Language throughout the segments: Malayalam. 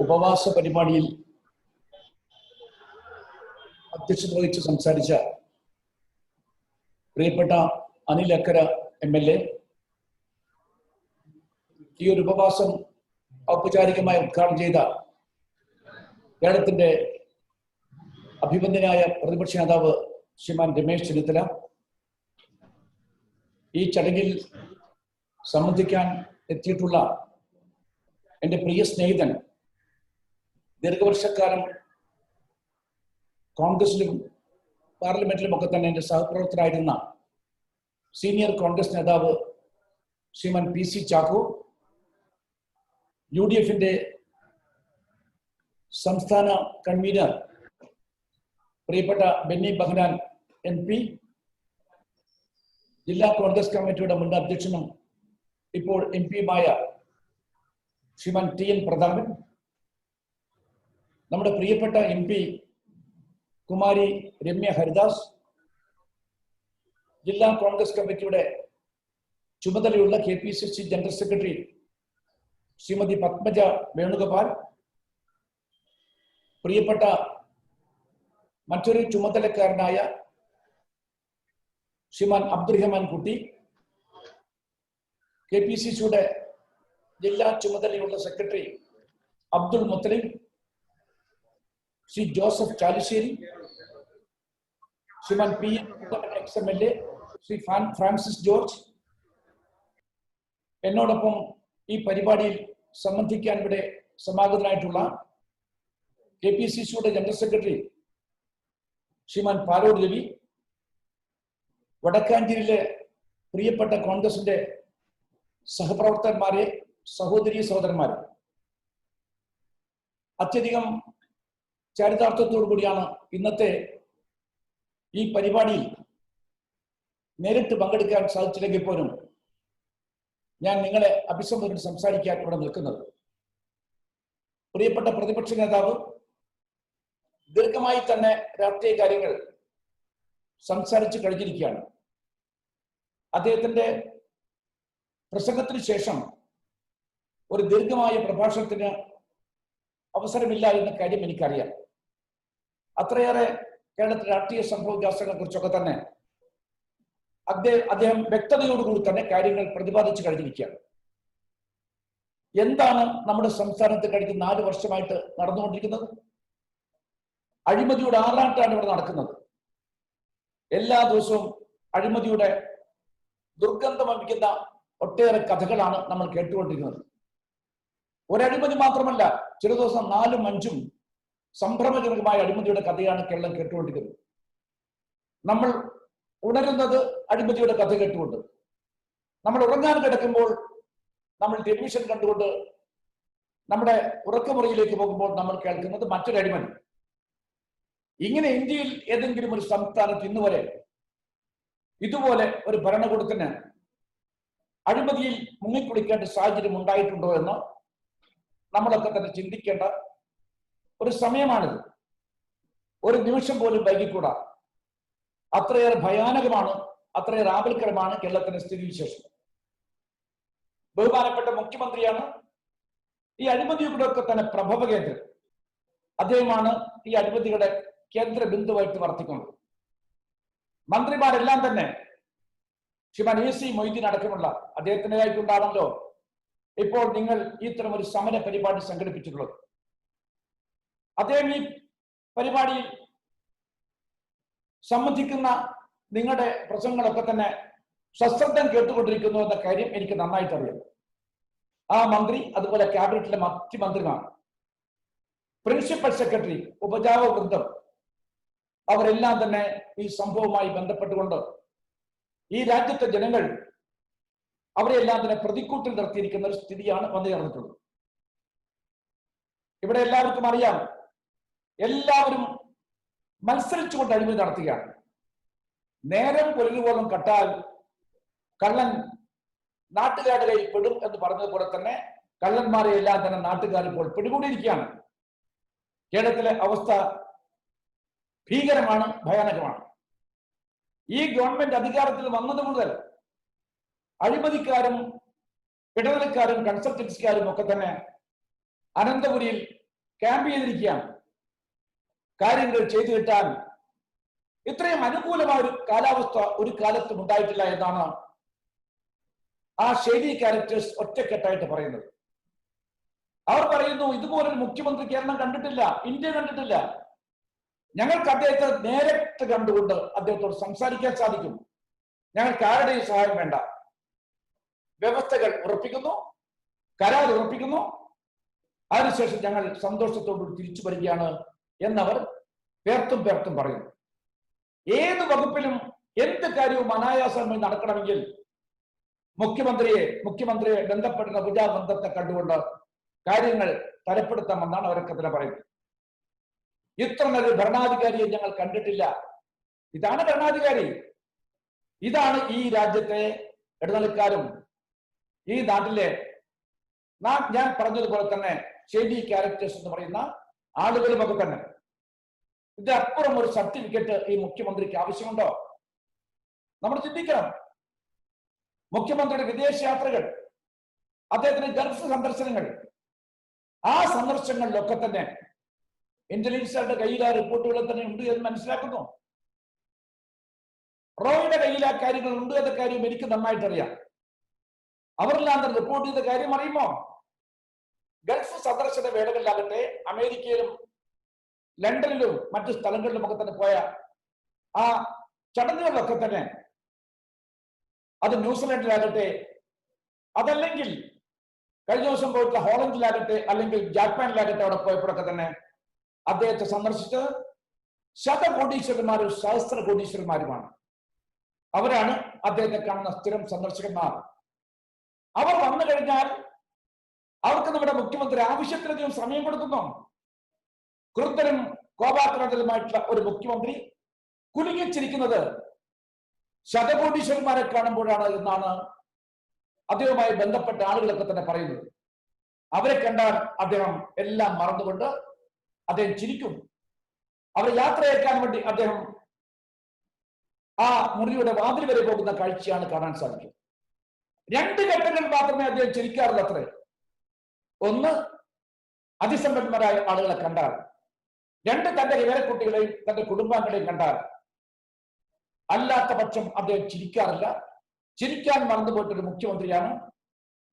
ഉപവാസ പരിപാടിയിൽ അധ്യക്ഷത വഹിച്ച് സംസാരിച്ച പ്രിയപ്പെട്ട അനിൽ അക്കര MLA ഈ ഒരു ഉപവാസം ഔപചാരികമായി ഉദ്ഘാടനം ചെയ്ത കേരളത്തിന്റെ അഭിമന്യനായ പ്രതിപക്ഷ നേതാവ് ശ്രീമാൻ രമേശ് ചെന്നിത്തല, ഈ ചടങ്ങിൽ സംബന്ധിക്കാൻ എത്തിയിട്ടുള്ള എൻ്റെ പ്രിയ സ്നേഹിതൻ, ദീർഘവർഷക്കാലം കോൺഗ്രസിലും പാർലമെന്റിലും ഒക്കെ തന്നെ എൻ്റെ സഹപ്രവർത്തകരായിരുന്ന സീനിയർ കോൺഗ്രസ് നേതാവ് ശ്രീമാൻ PC ചാക്കോ, UDFന്റെ സംസ്ഥാന കൺവീനർ പ്രിയപ്പെട്ട ബെന്നി ബെഹനാൻ MP, ജില്ലാ കോൺഗ്രസ് കമ്മിറ്റിയുടെ മുൻ അധ്യക്ഷനും ഇപ്പോൾ MP-യുമായ ശ്രീമാൻ TN പ്രതാപൻ, നമ്മുടെ പ്രിയപ്പെട്ട MP കുമാരി രമ്യ ഹരിദാസ്, ജില്ലാ കോൺഗ്രസ് കമ്മിറ്റിയുടെ ചുമതലയുള്ള KPCC general secretary Shrimati Padmaja Venugopal, പ്രിയപ്പെട്ട മറ്റൊരു ചുമതലക്കാരനായ ശ്രീമാൻ അബ്ദുറഹ്മാൻ കുട്ടി, KPCCയുടെ ജില്ലാ ചുമതലയുള്ള സെക്രട്ടറി അബ്ദുൾ മുത്തലിബ്, ശ്രീ ജോസഫ് ചാലിശ്ശേരി, ശ്രീമാൻ PN ex-MLA Shri Francis George, എന്നോടൊപ്പം ഈ പരിപാടിയിൽ സംബന്ധിക്കാൻ ഇവിടെ സമാഗതനായിട്ടുള്ള KPCCയുടെ ജനറൽ സെക്രട്ടറി ശ്രീമാൻ പാലോട് രവി, വടക്കാഞ്ചേരിയിലെ പ്രിയപ്പെട്ട കോൺഗ്രസിന്റെ സഹപ്രവർത്തകന്മാരെ, സഹോദരീ സഹോദരന്മാരെ, അത്യധികം ചാരിതാർത്ഥ്യത്തോടു കൂടിയാണ് ഇന്നത്തെ ഈ പരിപാടിയിൽ നേരിട്ട് പങ്കെടുക്കാൻ സാധിച്ചില്ലെങ്കിൽ പോലും ഞാൻ നിങ്ങളെ അഭിസംബോധന സംസാരിക്കാൻ ഇവിടെ നിൽക്കുന്നത്. പ്രിയപ്പെട്ട പ്രതിപക്ഷ നേതാവ് ദീർഘമായി തന്നെ രാഷ്ട്രീയ കാര്യങ്ങൾ സംസാരിച്ചു കഴിഞ്ഞിരിക്കുകയാണ്. അദ്ദേഹത്തിന്റെ പ്രസംഗത്തിന് ശേഷം ഒരു ദീർഘമായ പ്രഭാഷണത്തിന് അവസരമില്ല എന്ന കാര്യം എനിക്കറിയാം. അത്രയേറെ കേരളത്തിലെ രാഷ്ട്രീയ സംഭവ വികാസങ്ങളെ കുറിച്ചൊക്കെ തന്നെ അദ്ദേഹം വ്യക്തതയോടുകൂടി തന്നെ കാര്യങ്ങൾ പ്രതിപാദിച്ചു കഴിഞ്ഞിരിക്കുകയാണ്. എന്താണ് നമ്മുടെ സംസ്ഥാനത്ത് കഴിഞ്ഞ 4 വർഷമായിട്ട് നടന്നുകൊണ്ടിരിക്കുന്നത്? അഴിമതിയുടെ ആറാട്ടാണ് ഇവിടെ നടക്കുന്നത്. എല്ലാ ദിവസവും അഴിമതിയുടെ ദുർഗന്ധം വമിക്കുന്ന ഒട്ടേറെ കഥകളാണ് നമ്മൾ കേട്ടുകൊണ്ടിരിക്കുന്നത്. ഒരഴിമതി മാത്രമല്ല, ചില ദിവസം 4ഉം 5ഉം സംഭ്രമജനകമായ അഴിമതിയുടെ കഥയാണ് കേരളം കേട്ടുകൊണ്ടിരിക്കുന്നത്. നമ്മൾ ഉണരുന്നത് അഴിമതിയുടെ കഥ കേട്ടുകൊണ്ട്, നമ്മൾ ഉറങ്ങാൻ കിടക്കുമ്പോൾ നമ്മൾ ടെലിവിഷൻ കണ്ടുകൊണ്ട് നമ്മുടെ ഉറക്കമുറിയിലേക്ക് പോകുമ്പോൾ നമ്മൾ കേൾക്കുന്നത് മറ്റൊരു അഴിമതി. ഇങ്ങനെ ഇന്ത്യയിൽ ഏതെങ്കിലും ഒരു സംസ്ഥാനത്ത് ഇന്നുവരെ ഇതുപോലെ ഒരു ഭരണകൂടത്തിന് അഴിമതിയിൽ മുങ്ങിക്കുളിക്കേണ്ട സാഹചര്യം ഉണ്ടായിട്ടുണ്ടോ എന്ന് നമ്മളൊക്കെ തന്നെ ചിന്തിക്കേണ്ട ഒരു സമയമാണിത്. ഒരു നിമിഷം പോലും വൈകിക്കൂടാ. അത്രയേറെ ഭയാനകമാണ്, അത്രയേറെ ആപൽക്കരമാണ് കേരളത്തിന്റെ സ്ഥിതിവിശേഷം. ബഹുമാനപ്പെട്ട മുഖ്യമന്ത്രിയാണ് ഈ അഴിമതിയുടെ ഒക്കെ തന്നെ പ്രഭവ കേന്ദ്രം. അദ്ദേഹമാണ് ഈ അഴിമതിയുടെ കേന്ദ്ര ബിന്ദുവായിട്ട് വർത്തിക്കുന്നത്. മന്ത്രിമാരെല്ലാം തന്നെ ശ്രീമാൻ AC മൊയ്തീൻ അടക്കമുള്ള അദ്ദേഹത്തിൻ്റെതായിട്ടുണ്ടാണല്ലോ ഇപ്പോൾ നിങ്ങൾ ഇത്തരം ഒരു സമര പരിപാടി സംഘടിപ്പിച്ചിട്ടുള്ളത്. അദ്ദേഹം ഈ പരിപാടിയിൽ സംബന്ധിക്കുന്ന നിങ്ങളുടെ പ്രസംഗങ്ങളൊക്കെ തന്നെ സശ്രദ്ധം കേട്ടുകൊണ്ടിരിക്കുന്നു എന്ന കാര്യം എനിക്ക് നന്നായിട്ട് അറിയാം. ആ മന്ത്രി, അതുപോലെ ക്യാബിനറ്റിലെ മറ്റ് മന്ത്രിമാർ, പ്രിൻസിപ്പൽ സെക്രട്ടറി, ഉപജാപക വൃന്ദം, അവരെല്ലാം തന്നെ ഈ സംഭവവുമായി ബന്ധപ്പെട്ടുകൊണ്ട് ഈ രാജ്യത്തെ ജനങ്ങൾ അവരെല്ലാം തന്നെ പ്രതിക്കൂട്ടിൽ നിർത്തിയിരിക്കുന്ന ഒരു സ്ഥിതിയാണ് വന്നു ചേർന്നിട്ടുള്ളത്. ഇവിടെ എല്ലാവർക്കും അറിയാം, എല്ലാവരും മത്സരിച്ചുകൊണ്ട് അഴിമതി നടത്തുകയാണ്. നേരം പൊരുകുപോലും കട്ടാൽ കള്ളൻ നാട്ടുകാരുടെ കയ്യിൽ പെടും എന്ന് പറഞ്ഞതുപോലെ തന്നെ കള്ളന്മാരെ എല്ലാം തന്നെ നാട്ടുകാർ ഇപ്പോൾ പിടികൂടിയിരിക്കുകയാണ്. കേരളത്തിലെ അവസ്ഥ ഭീകരമാണ്, ഭയാനകമാണ്. ഈ ഗവൺമെന്റ് അധികാരത്തിൽ വന്നത് മുതൽ അഴിമതിക്കാരും ഇടനിലക്കാരും കൺസൾട്ടൻസിക്കാരും ഒക്കെ തന്നെ അനന്തപുരിയിൽ ക്യാമ്പ് ചെയ്തിരിക്കുകയാണ്. കാര്യങ്ങൾ ചെയ്തു കിട്ടാൻ ഇത്രയും അനുകൂലമായ ഒരു കാലാവസ്ഥ ഒരു കാലത്തും ഉണ്ടായിട്ടില്ല എന്നാണ് ആ ഷെയ്ഡി ക്യാരക്ടേഴ്സ് ഒറ്റക്കെട്ടായിട്ട് പറയുന്നത്. അവർ പറയുന്നു, ഇതുപോലൊരു മുഖ്യമന്ത്രി കേരളം കണ്ടിട്ടില്ല, ഇന്ത്യ കണ്ടിട്ടില്ല. ഞങ്ങൾക്ക് അദ്ദേഹത്തെ നേരിട്ട് കണ്ടുകൊണ്ട് അദ്ദേഹത്തോട് സംസാരിക്കാൻ സാധിക്കും. ഞങ്ങൾക്ക് ആരുടെയും സഹായം വേണ്ട. വ്യവസ്ഥകൾ ഉറപ്പിക്കുന്നു, കരാർ ഉറപ്പിക്കുന്നു, അതിനുശേഷം ഞങ്ങൾ സന്തോഷത്തോടുകൂടി തിരിച്ചു വരികയാണ് എന്നവർ പേർത്തും പറയുന്നു. ഏത് വകുപ്പിലും എന്ത് കാര്യവും അനായാസമായി നടക്കണമെങ്കിൽ മുഖ്യമന്ത്രിയെ ബന്ധപ്പെടുന്ന ഭുജാബന്ധത്തെ കണ്ടുകൊണ്ട് കാര്യങ്ങൾ തരപ്പെടുത്താമെന്നാണ് അവരൊക്കെ തന്നെ പറയുന്നത്. ഇത്ര നല്ലൊരു ഭരണാധികാരിയെ ഞങ്ങൾ കണ്ടിട്ടില്ല. ഇതാണ് ഭരണാധികാരി. ഇതാണ് ഈ രാജ്യത്തെ ഇടനിലക്കാരും ഈ നാട്ടിലെ ഞാൻ പറഞ്ഞതുപോലെ തന്നെ ഷെയ്ഡി ക്യാരക്ടേഴ്സ് എന്ന് പറയുന്ന ആളുകളുമൊക്കെ തന്നെ. ഇതിനപ്പുറം ഒരു സർട്ടിഫിക്കറ്റ് ഈ മുഖ്യമന്ത്രിക്ക് ആവശ്യമുണ്ടോ? നമ്മൾ ചിന്തിക്കണം. മുഖ്യമന്ത്രിയുടെ വിദേശ യാത്രകൾ, അദ്ദേഹത്തിന്റെ ഗൾഫ് സന്ദർശനങ്ങൾ, ആ സന്ദർശനങ്ങളിലൊക്കെ തന്നെ ഇന്റലിജൻസുകളുടെ കയ്യിൽ ആ റിപ്പോർട്ടുകൾ തന്നെ ഉണ്ട് എന്ന് മനസ്സിലാക്കുന്നു. റോയുടെ കയ്യിൽ ആ കാര്യങ്ങൾ ഉണ്ട് എന്ന കാര്യം എനിക്ക് നന്നായിട്ടറിയാം. അവരെല്ലാം റിപ്പോർട്ട് ചെയ്ത കാര്യം അറിയുമോ? ഗൾഫ് സന്ദർശന വേളകളിലാകട്ടെ, അമേരിക്കയിലും ലണ്ടനിലും മറ്റു സ്ഥലങ്ങളിലുമൊക്കെ തന്നെ പോയ ആ ചടങ്ങുകളിലൊക്കെ തന്നെ, അത് ന്യൂസിലൻഡിലാകട്ടെ, അതല്ലെങ്കിൽ കഴിഞ്ഞ ദിവസം പോയിട്ടുള്ള ഹോളണ്ടിലാകട്ടെ, അല്ലെങ്കിൽ ജാപ്പാനിലാകട്ടെ, അവിടെ പോയപ്പോഴൊക്കെ തന്നെ അദ്ദേഹത്തെ സന്ദർശിച്ച് ശതകോടീശ്വരന്മാരും സഹസ്ര കോടീശ്വരന്മാരുമാണ്. അവരാണ് അദ്ദേഹത്തെ കാണുന്ന സ്ഥിരം സന്ദർശകന്മാർ. അവർ വന്നു കഴിഞ്ഞാൽ അവർക്ക് നമ്മുടെ മുഖ്യമന്ത്രി ആവശ്യത്തിലധികം സമയം കൊടുക്കുന്നു. ക്രുദ്ധനും കോപാക്രാന്തരുമായിട്ടുള്ള ഒരു മുഖ്യമന്ത്രി കുലുങ്ങിച്ചിരിക്കുന്നത് ശതകോടീശ്വരന്മാരെ കാണുമ്പോഴാണ് എന്നാണ് അദ്ദേഹവുമായി ബന്ധപ്പെട്ട ആളുകളൊക്കെ തന്നെ പറയുന്നത്. അവരെ കണ്ടാൽ അദ്ദേഹം എല്ലാം മറന്നുകൊണ്ട് അദ്ദേഹം ചിരിക്കും. അവരെ യാത്രയേക്കാൻ വേണ്ടി അദ്ദേഹം ആ മുറിയുടെ വാതിൽ വരെ പോകുന്ന കാഴ്ചയാണ് കാണാൻ സാധിക്കും. 2 ഘട്ടങ്ങളിൽ മാത്രമേ അദ്ദേഹം ചിരിക്കാറുള്ളൂ അത്രേ. ഒന്ന്, അതിസമ്പന്നരായ ആളുകളെ കണ്ടാൽ. 2, തന്റെ ഇവരക്കുട്ടികളെയും തന്റെ കുടുംബാംഗങ്ങളെയും കണ്ടാൽ. അല്ലാത്ത പക്ഷം അദ്ദേഹം ചിരിക്കാറില്ല. ചിരിക്കാൻ മറന്നുപോയിട്ടൊരു മുഖ്യമന്ത്രിയാണ്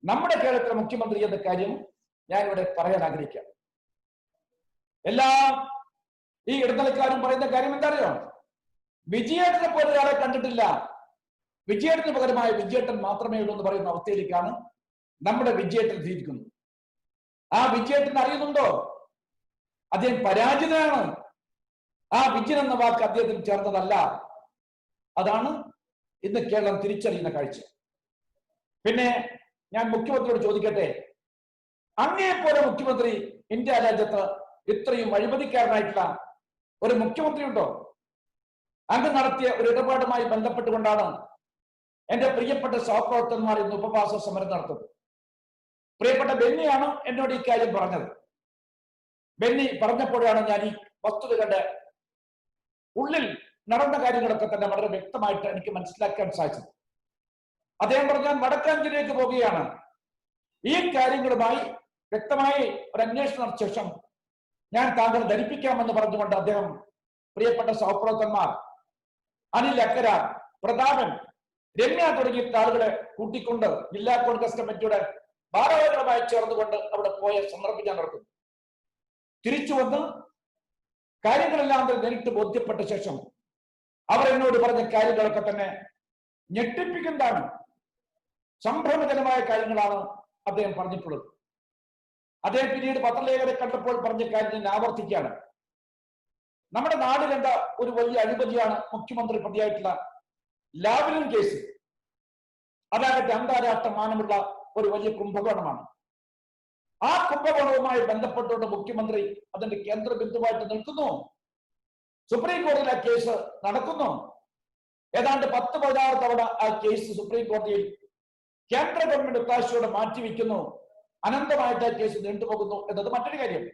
നമ്മുടെ കേരളത്തിലെ മുഖ്യമന്ത്രി എന്ന കാര്യം ഞാനിവിടെ പറയാൻ ആഗ്രഹിക്കാം. ഈ ഇടനിലക്കാരും പറയുന്ന കാര്യം എന്താ അറിയോ? വിജയേട്ടനെ പോലെ ഒരാളെ കണ്ടിട്ടില്ല, വിജയേട്ടന് പകരമായ വിജയേട്ടൻ മാത്രമേ ഉള്ളൂ എന്ന് പറയുന്ന അവസ്ഥയിലേക്കാണ് നമ്മുടെ വിജയേട്ടൻ ജീവിക്കുന്നത്. ആ വിജയേട്ടൻ അറിയുന്നുണ്ടോ? അദ്ദേഹം പരാജിതനാണ്. ആ വിജയൻ എന്ന വാക്ക് അദ്ദേഹത്തിന് ചേർന്നതല്ല. അതാണ് ഇന്ന് കേരളം തിരിച്ചറിയുന്ന കാഴ്ച. പിന്നെ ഞാൻ മുഖ്യമന്ത്രിയോട് ചോദിക്കട്ടെ, അങ്ങേപ്പോലെ മുഖ്യമന്ത്രി ഇന്ത്യ രാജ്യത്ത് ഇത്രയും അഴിമതിക്കാരനായിട്ടുള്ള ഒരു മുഖ്യമന്ത്രി ഉണ്ടോ? അങ്ങ് നടത്തിയ ഒരു ഇടപാടുമായി ബന്ധപ്പെട്ടുകൊണ്ടാണ് എന്റെ പ്രിയപ്പെട്ട സഹപ്രവർത്തകന്മാർ ഇന്ന് ഉപവാസ സമരം നടത്തുന്നത്. പ്രിയപ്പെട്ട ബെന്നിയാണ് എന്നോട് ഈ കാര്യം പറഞ്ഞത്. ബെന്നി പറഞ്ഞപ്പോഴാണ് ഞാൻ ഈ വസ്തുതകളുടെ ഉള്ളിൽ നടന്ന കാര്യങ്ങളൊക്കെ തന്നെ വളരെ വ്യക്തമായിട്ട് എനിക്ക് മനസ്സിലാക്കാൻ സാധിച്ചത്. അദ്ദേഹം പറഞ്ഞാൽ വടക്കാഞ്ചേരിയിലേക്ക് പോവുകയാണ്. ഈ കാര്യങ്ങളുമായി വ്യക്തമായി ഒരു അന്വേഷണം നടത്തിയ ശേഷം ഞാൻ താങ്കളെ ധരിപ്പിക്കാമെന്ന് പറഞ്ഞുകൊണ്ട് അദ്ദേഹം പ്രിയപ്പെട്ട സഹപ്രവർത്തകന്മാർ അനിൽ അക്കര, പ്രതാപൻ, രമ്യ തുടങ്ങിയ ആളുകളെ കൂട്ടിക്കൊണ്ട് ജില്ലാ കോൺഗ്രസ് കമ്മിറ്റിയുടെ ഭാരവാഹികളുമായി ചേർന്നുകൊണ്ട് അവിടെ പോയ സന്ദർഭം ഞാൻ നടക്കുന്നു. തിരിച്ചു വന്ന് കാര്യങ്ങളെല്ലാം നേരിട്ട് ബോധ്യപ്പെട്ട ശേഷം അവർ എന്നോട് പറഞ്ഞ കാര്യങ്ങളൊക്കെ തന്നെ ഞെട്ടിപ്പിക്കുന്നതാണ്, സംഭ്രമജനമായ കാര്യങ്ങളാണ് അദ്ദേഹം പറഞ്ഞിട്ടുള്ളത്. അദ്ദേഹം പിന്നീട് പത്രലേഖകരെ കണ്ടപ്പോൾ പറഞ്ഞ കാര്യം ഞാൻ ആവർത്തിക്കുകയാണ്. നമ്മുടെ നാട് കണ്ട ഒരു വലിയ അഴിമതിയാണ് മുഖ്യമന്ത്രി പ്രതിയായിട്ടുള്ള ലാവ്ലിൻ കേസ്. അതാകട്ടെ അന്താരാഷ്ട്ര മാനമുള്ള ഒരു വലിയ കുംഭകോണമാണ്. ആ കുംഭകോണവുമായി ബന്ധപ്പെട്ടുകൊണ്ട് മുഖ്യമന്ത്രി അതിന്റെ കേന്ദ്ര ബിന്ദുവായിട്ട് നിൽക്കുന്നു. സുപ്രീം കോടതിയിൽ ആ കേസ് നടക്കുന്നു. ഏതാണ്ട് 10-16 തവണ ആ കേസ് സുപ്രീം കോടതിയിൽ കേന്ദ്ര ഗവൺമെന്റ് ഒത്താശയോടെ മാറ്റിവെക്കുന്നു. അനന്തമായിട്ട് ആ കേസ് നീണ്ടുപോകുന്നു എന്നത് മറ്റൊരു കാര്യം.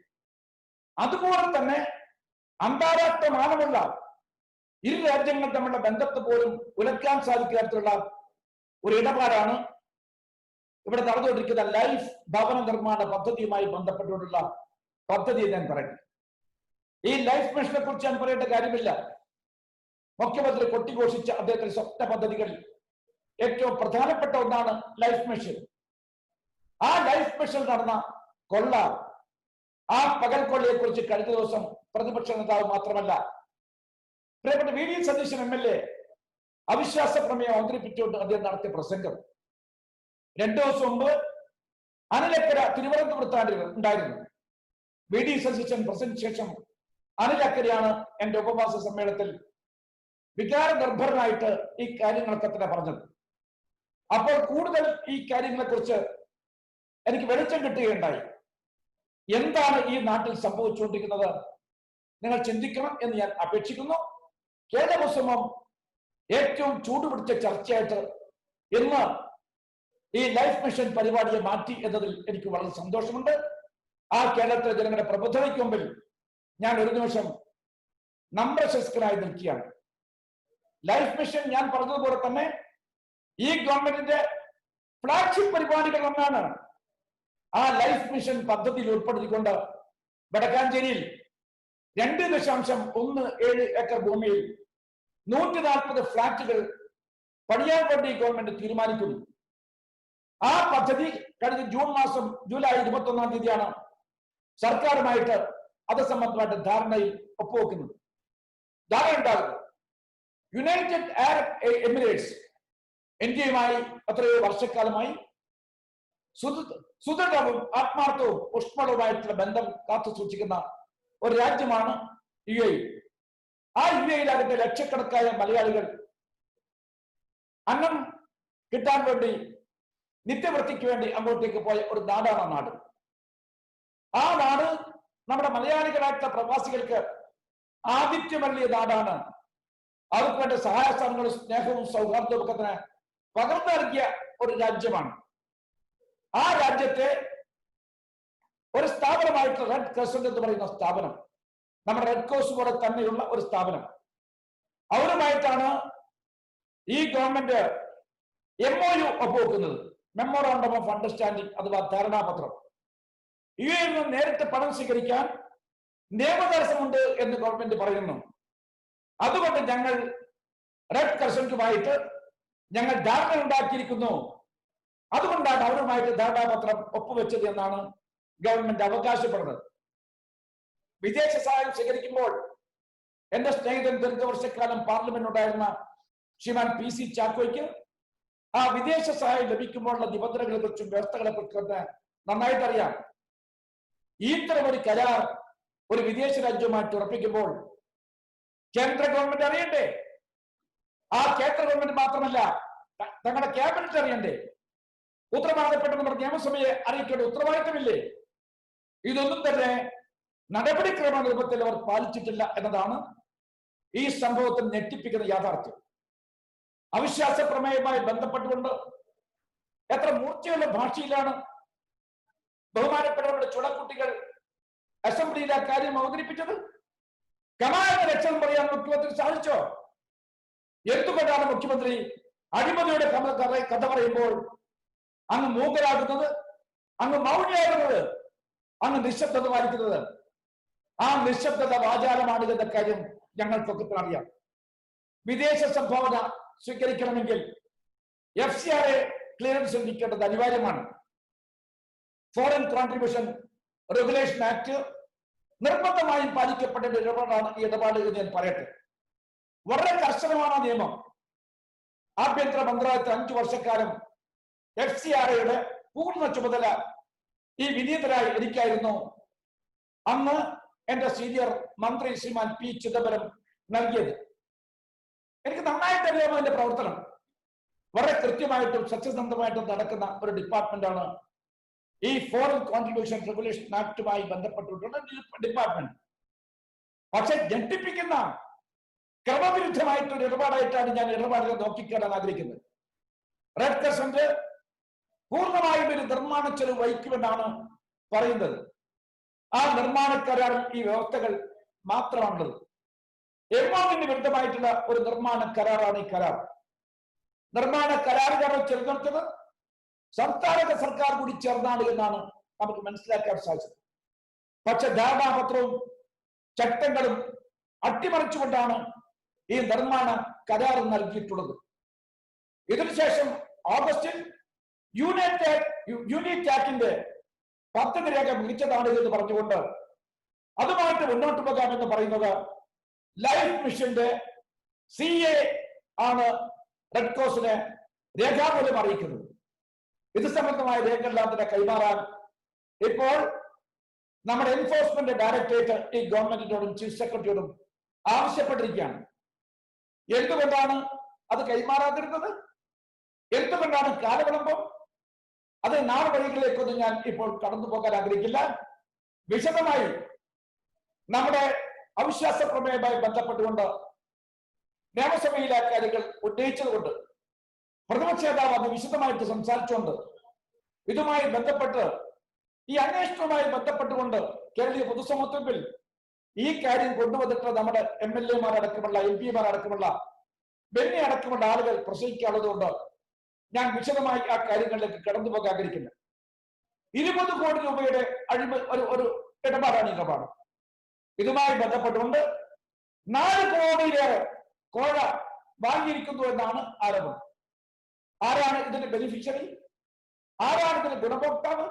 അതുപോലെ തന്നെ അന്താരാഷ്ട്ര മാനമുള്ള ഇരു രാജ്യങ്ങൾ തമ്മിലുള്ള ബന്ധത്തെ പോലും ഉലക്കാൻ സാധിക്കാത്തുള്ള ഒരു ഇടപാടാണ് ഇവിടെ നടന്നുകൊണ്ടിരിക്കുന്ന ലൈഫ് ഭവന നിർമ്മാണ പദ്ധതിയുമായി ബന്ധപ്പെട്ടുകൊണ്ടുള്ള പദ്ധതി ഞാൻ പറയട്ടെ. ഈ ലൈഫ് മിഷനെ കുറിച്ച് ഞാൻ പറയേണ്ട കാര്യമില്ല. മുഖ്യമന്ത്രി കൊട്ടിഘോഷിച്ച അദ്ദേഹത്തിന്റെ സ്വപ്ന പദ്ധതികളിൽ ഏറ്റവും പ്രധാനപ്പെട്ട ഒന്നാണ് ലൈഫ് മിഷൻ. ആ ലൈഫ് മിഷൻ നടന്ന കൊള്ള, ആ പകൽ കൊള്ളയെ കുറിച്ച് കഴിഞ്ഞ ദിവസം പ്രതിപക്ഷ നേതാവ് മാത്രമല്ല പ്രിയപ്പെട്ട വി ഡി സതീശൻ MLA അവിശ്വാസ പ്രമേയം അവതരിപ്പിച്ചുകൊണ്ട് അദ്ദേഹം നടത്തിയ പ്രസംഗം. 2 ദിവസം മുമ്പ് അനിലക്കര തിരുവനന്തപുരത്ത് ഉണ്ടായിരുന്നു. വി ഡി സതീശൻ പ്രസംഗിച്ച ശേഷം അനിലക്കരയാണ് എന്റെ ഉപവാസ സമ്മേളനത്തിൽ വികാര നിർഭരനായിട്ട് ഈ കാര്യങ്ങളൊക്കെ തന്നെ പറഞ്ഞത്. അപ്പോൾ കൂടുതൽ ഈ കാര്യങ്ങളെ കുറിച്ച് എനിക്ക് വെളിച്ചം കിട്ടുകയുണ്ടായി. എന്താണ് ഈ നാട്ടിൽ സംഭവിച്ചുകൊണ്ടിരിക്കുന്നത് നിങ്ങൾ ചിന്തിക്കണം എന്ന് ഞാൻ അപേക്ഷിക്കുന്നു. കേരളോത്സവം ഏറ്റവും ചൂടുപിടിച്ച ചർച്ചയായിട്ട് ഇന്ന് ഈ ലൈഫ് മിഷൻ പരിപാടിയെ മാറ്റി എന്നതിൽ എനിക്ക് വളരെ സന്തോഷമുണ്ട്. ആ കേരളത്തിലെ ജനങ്ങളുടെ പ്രബുദ്ധതയ്ക്ക് മുമ്പിൽ ഞാൻ ഒരു നിമിഷം നമ്രശസ്കനായി നിൽക്കുകയാണ്. ലൈഫ് മിഷൻ ഞാൻ പറഞ്ഞതുപോലെ തന്നെ ഈ ഗവൺമെന്റിന്റെ ഫ്ലാഗ്ഷിപ്പ് പരിപാടികൾ ഒന്നാണ്. ആ ലൈഫ് മിഷൻ പദ്ധതിയിൽ ഉൾപ്പെടുത്തിക്കൊണ്ട് വടക്കാഞ്ചേരിയിൽ 2.17 ഏക്കർ ഭൂമിയിൽ 140 ഫ്ളാറ്റുകൾ പണിയാൻ വേണ്ടി ഗവൺമെന്റ് തീരുമാനിക്കുന്നു. ആ പദ്ധതി കഴിഞ്ഞ ജൂലൈ 21-ാം തീയതിയാണ് സർക്കാരുമായിട്ട് അത് സംബന്ധമായിട്ട് ധാരണയിൽ ഒപ്പുവെക്കുന്നത്. ധാരണ ഉണ്ടാകുന്നത് യുണൈറ്റഡ് അറബ് എമിറേറ്റ്സ് ഇന്ത്യയുമായി എത്രയോ വർഷക്കാലമായി സുദൃഢവും ആത്മാർത്ഥവും ഊഷ്മളവുമായിട്ടുള്ള ബന്ധം കാത്തു സൂക്ഷിക്കുന്ന ഒരു രാജ്യമാണ് UAE. ആ UAEയിലാകട്ടെ ലക്ഷക്കണക്കായ മലയാളികൾ അന്നം കിട്ടാൻ വേണ്ടി നിത്യവൃത്തിക്ക് വേണ്ടി അങ്ങോട്ടേക്ക് പോയ ഒരു നാടാണ് ആ നാട്. ആ നാട് നമ്മുടെ മലയാളികളായിട്ടുള്ള പ്രവാസികൾക്ക് ആതിഥ്യമല്ലിയ നാടാണ്. അവർക്ക് വേണ്ട സഹായസ്ഥാനങ്ങളും സ്നേഹവും സൗഹാർദ്ദവും ഒക്കെ തന്നെ പകർന്നു നൽകിയ ഒരു രാജ്യമാണ്. ആ രാജ്യത്തെ ഒരു സ്ഥാപനമായിട്ടുള്ള റെഡ് ക്രസന്റ് എന്ന് പറയുന്ന സ്ഥാപനം, നമ്മുടെ റെഡ് ക്രോസ് പോലെ തന്നെയുള്ള ഒരു സ്ഥാപനം, അവരുമായിട്ടാണ് ഈ ഗവൺമെന്റ് MOU ഒപ്പുവെക്കുന്നത്. മെമ്മോറാണ്ടം ഓഫ് അണ്ടർസ്റ്റാൻഡിംഗ് അഥവാ ധാരണാപത്രം. UAE നിന്ന് നേരിട്ട് പണം സ്വീകരിക്കാൻ നിയമതടസ്സമുണ്ട് എന്ന് ഗവൺമെന്റ് പറയുന്നു. അതുകൊണ്ട് ഞങ്ങൾ റെഡ് ക്രസന്റുമായിട്ട് ഞങ്ങൾ ധാരണ ഉണ്ടാക്കിയിരിക്കുന്നു. അതുകൊണ്ടാണ് അവരുമായിട്ട് ധാരണാപത്രം ഒപ്പുവെച്ചത് എന്നാണ് ഗവൺമെന്റ് അവകാശപ്പെടുന്നത്. വിദേശ സഹായം സ്വീകരിക്കുമ്പോൾ എന്റെ സ്നേഹിതൻ ദീർഘവർഷക്കാലം പാർലമെന്റ് ഉണ്ടായിരുന്ന ശ്രീമാൻ PC ചാക്കോയ്ക്ക് ആ വിദേശ സഹായം ലഭിക്കുമ്പോഴുള്ള നിബന്ധനകളെ കുറിച്ചും വ്യവസ്ഥകളെ കുറിച്ചും നന്നായിട്ട് അറിയാം. ഇത്തരം ഒരു കരാർ ഒരു വിദേശ രാജ്യവുമായിട്ട് ഉറപ്പിക്കുമ്പോൾ കേന്ദ്ര ഗവൺമെന്റ് അറിയണ്ടേ? ആ കേന്ദ്ര ഗവൺമെന്റ് മാത്രമല്ല, തങ്ങളുടെ ക്യാബിനറ്റ് അറിയണ്ടേ? ഉത്തരവാദിത്തപ്പെട്ട നമ്മുടെ നിയമസഭയെ അറിയിക്കേണ്ട ഉത്തരവാദിത്തമില്ലേ? ഇതൊന്നും തന്നെ നടപടിക്രമ രൂപത്തിൽ അവർ പാലിച്ചിട്ടില്ല എന്നതാണ് ഈ സംഭവത്തിൽ ഞെട്ടിപ്പിക്കുന്ന യാഥാർത്ഥ്യം. അവിശ്വാസ പ്രമേയവുമായി ബന്ധപ്പെട്ടുകൊണ്ട് എത്ര മൂർച്ചയുള്ള ഭാഷയിലാണ് ബഹുമാനപ്പെട്ടവരുടെ ചുടക്കുട്ടികൾ അസംബ്ലിയിൽ ആ കാര്യം അവതരിപ്പിച്ചത്. കമായെന്ന ലക്ഷണം പറയാൻ മുഖ്യമന്ത്രി സാധിച്ചോ? എന്തുകൊണ്ടാണ് മുഖ്യമന്ത്രി അഴിമതിയുടെ കഥ പറയുമ്പോൾ അങ്ങ് മൂകരാകുന്നത്, അങ്ങ് മൗനിയാകുന്നത്, അങ്ങ് നിശബ്ദത പാലിക്കുന്നത്? ആ നിശബ്ദത വാചാലമാണ് എന്ന കാര്യം ഞങ്ങൾക്കൊക്കെ അറിയാം. വിദേശ സംഭാവന സ്വീകരിക്കണമെങ്കിൽ FCRA ക്ലിയറൻസ് ലഭിക്കേണ്ടത് അനിവാര്യമാണ്. ഫോറിൻ കോൺട്രിബ്യൂഷൻ റെഗുലേഷൻ ആക്ട് നിർബന്ധമായും പാലിക്കപ്പെടേണ്ട ഇടപാടാണ് ഈ ഇടപാട് എന്ന് ഞാൻ പറയട്ടെ. വളരെ കർശനമാണ് ആ നിയമം. ആഭ്യന്തര മന്ത്രാലയത്തിൽ 5 വർഷക്കാലം FCRAയുടെ പൂർണ്ണ ചുമതല ഈ വിനീതരായി എനിക്കായിരുന്നു അന്ന് എന്റെ സീനിയർ മന്ത്രി ശ്രീമാൻ P. ചിദംബരം നൽകിയത്. എനിക്ക് നന്നായിട്ട് അറിയാമോ എന്റെ പ്രവർത്തനം. വളരെ കൃത്യമായിട്ടും സത്യസന്ധമായിട്ടും നടക്കുന്ന ഒരു ഡിപ്പാർട്ട്മെന്റാണ് ഈ ഫോറിൻ കോൺട്രിബ്യൂഷൻ റെഗുലേഷൻ ആക്ടുമായി ബന്ധപ്പെട്ടിട്ടുള്ള ഡിപ്പാർട്ട്മെന്റ്. പക്ഷെ ഞെട്ടിപ്പിക്കുന്ന ക്രമവിരുദ്ധമായിട്ടൊരു ഇടപാടായിട്ടാണ് ഞാൻ ഇടപാടുകൾ നോക്കിക്കാണാൻ ആഗ്രഹിക്കുന്നത്. റെഡ് ക്രസന്റ് പൂർണ്ണമായും ഒരു നിർമ്മാണ ചെലവ് വഹിക്കുമെന്നാണ് പറയുന്നത്. ആ നിർമ്മാണ കരാറിൽ ഈ വ്യവസ്ഥകൾ മാത്രമാണുള്ളത്. MOUവിന് വിരുദ്ധമായിട്ടുള്ള ഒരു നിർമ്മാണ കരാറാണ് ഈ കരാർ. നിർമ്മാണ കരാറുകാരെ ചേർന്നെടുത്തത് സംസ്ഥാന സർക്കാർ കൂടി ചേർന്നാണ് എന്നാണ് നമുക്ക് മനസ്സിലാക്കാൻ സാധിച്ചത്. പക്ഷെ ധാരണാപത്രവും ചട്ടങ്ങളും അട്ടിമറിച്ചുകൊണ്ടാണ് ഈ നിർമ്മാണ കരാർ നൽകിയിട്ടുള്ളത്. ഇതിനുശേഷം ഓഗസ്റ്റിൽ യൂണിറ്റാക്കിന്റെ പദ്ധതി രേഖ മികച്ചതാണ് എന്ന് പറഞ്ഞുകൊണ്ട് അതുമായിട്ട് മുന്നോട്ട് പോകാമെന്ന് പറയുന്നത് ലൈഫ് മിഷന്റെ CA ആണ് റെഡ് ക്രോസിനെ രേഖാമൂലം അറിയിക്കുന്നത്. ഇത് സംബന്ധമായ രേഖകളെല്ലാം തന്നെ കൈമാറാൻ ഇപ്പോൾ നമ്മുടെ എൻഫോഴ്സ്മെന്റ് ഡയറക്ടറേറ്റ് ഈ ഗവൺമെന്റിനോടും ചീഫ് സെക്രട്ടറിയോടും ആവശ്യപ്പെട്ടിരിക്കുകയാണ്. എന്തുകൊണ്ടാണ് അത് കൈമാറാതിരുന്നത്? എന്തുകൊണ്ടാണ് കാലവിളംബം? അത് നാല് വഴികളിലേക്കൊന്നും ഞാൻ ഇപ്പോൾ കടന്നു പോകാൻ ആഗ്രഹിക്കില്ല. വിശദമായി നമ്മുടെ അവിശ്വാസ പ്രമേയവുമായി ബന്ധപ്പെട്ടുകൊണ്ട് നിയമസഭയിലെ കാര്യങ്ങൾ ഉന്നയിച്ചതുകൊണ്ട് പ്രതിപക്ഷ നേതാവ് അത് വിശദമായിട്ട് സംസാരിച്ചുകൊണ്ട് ഇതുമായി ബന്ധപ്പെട്ട് ഈ അന്വേഷണവുമായി ബന്ധപ്പെട്ടുകൊണ്ട് കേരളീയ പൊതുസമൂഹത്തിൽ ഈ കാര്യം കൊണ്ടുവന്നിട്ട് നമ്മുടെ MLA അടക്കമുള്ള MP അടക്കമുള്ള ബെന്നി അടക്കമുള്ള ആളുകൾ പ്രസംഗിക്കാനുള്ളതുകൊണ്ട് ഞാൻ വിശദമായി ആ കാര്യങ്ങളിലേക്ക് കടന്നു പോകാൻ ആഗ്രഹിക്കുന്നു. 20 കോടി രൂപയുടെ ഒരു ഇടപാടാണ് ഈ ഇടപാട്. ഇതുമായി ബന്ധപ്പെട്ടുകൊണ്ട് 4 കോടിയിലേറെ കോഴ വാങ്ങിയിരിക്കുന്നു എന്നാണ് ആരോപണം. ആരാണ് ഇതിന്റെ ബെനിഫിഷ്യറി? ആരാണ് ഇതിന്റെ ഗുണഭോക്താവ്?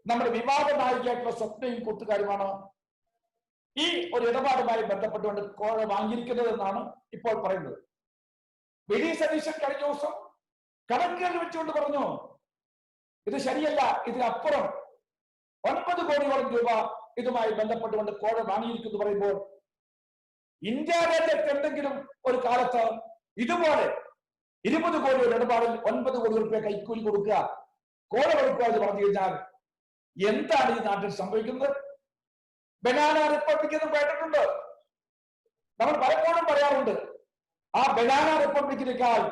നമ്മുടെ വിവാദ നായികയായിട്ടുള്ള സ്വപ്നയും കൂട്ടുകാരുമാണ് ഈ ഒരു ഇടപാടുമായി ബന്ധപ്പെട്ടുകൊണ്ട് കോഴ വാങ്ങിയിരിക്കുന്നത് എന്നാണ് ഇപ്പോൾ പറയുന്നത്. വി.ഡി. സതീശൻ കഴിഞ്ഞ ദിവസം കണക്കുകൾ വെച്ചുകൊണ്ട് പറഞ്ഞു ഇത് ശരിയല്ല, ഇതിനപ്പുറം 9 കോടിയോളം രൂപ ഇതുമായി ബന്ധപ്പെട്ടുകൊണ്ട് കോഴ വാങ്ങിയിരിക്കുന്നു പറയുമ്പോൾ ഇന്ത്യ രാജ്യത്ത് എന്തെങ്കിലും ഒരു കാലത്ത് ഇതുപോലെ 20 കോടി ഒരു ഇടപാടിൽ 9 കോടി രൂപ കൈക്കൂലി കൊടുക്കുക, കോഴ കൊടുക്കുക എന്ന് പറഞ്ഞു കഴിഞ്ഞാൽ എന്താണ് ഈ നാട്ടിൽ സംഭവിക്കുന്നത്? ബനാന റിപ്പബ്ലിക് എന്ന് കേട്ടിട്ടുണ്ട്. നമ്മൾ പലപ്പോഴും പറയാറുണ്ട് ആ ബനാന റിപ്പബ്ലിക്കിനേക്കാൾ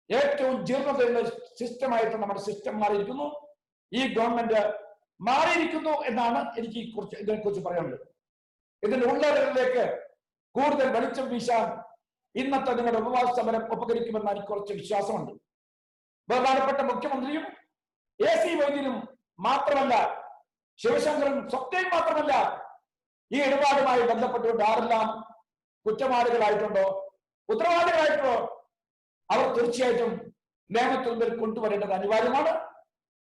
ഏറ്റവും ജീർണതയുള്ള സിസ്റ്റമായിട്ട് നമ്മുടെ സിസ്റ്റം മാറിയിരിക്കുന്നു. ഈ ഗവൺമെന്റ് മാറിയിരിക്കുന്നു എന്നാണ് എനിക്ക് ഇതിനെക്കുറിച്ച് പറയാനുള്ളത്. ഇതിന്റെ ഉള്ളവരിലേക്ക് കൂടുതൽ വെളിച്ചം വീശാൻ ഇന്നത്തെ നിങ്ങളുടെ ഉപവാസ സമരം ഉപകരിക്കുമെന്ന് എനിക്ക് കുറച്ച് വിശ്വാസമുണ്ട്. ബഹുമാനപ്പെട്ട മുഖ്യമന്ത്രിയും AC വൈദ്യനും മാത്രമല്ല, ശിവശങ്കറും സ്വപ്നയും മാത്രമല്ല, ഈ ഇടപാടുമായി ബന്ധപ്പെട്ടുകൊണ്ട് ആരെല്ലാം കുറ്റവാളികളായിട്ടുണ്ടോ, ഉത്തരവാദികളായിട്ടുണ്ടോ അവർ തീർച്ചയായിട്ടും നിയമത്തിന് മുമ്പിൽ കൊണ്ടുവരേണ്ടത് അനിവാര്യമാണ്.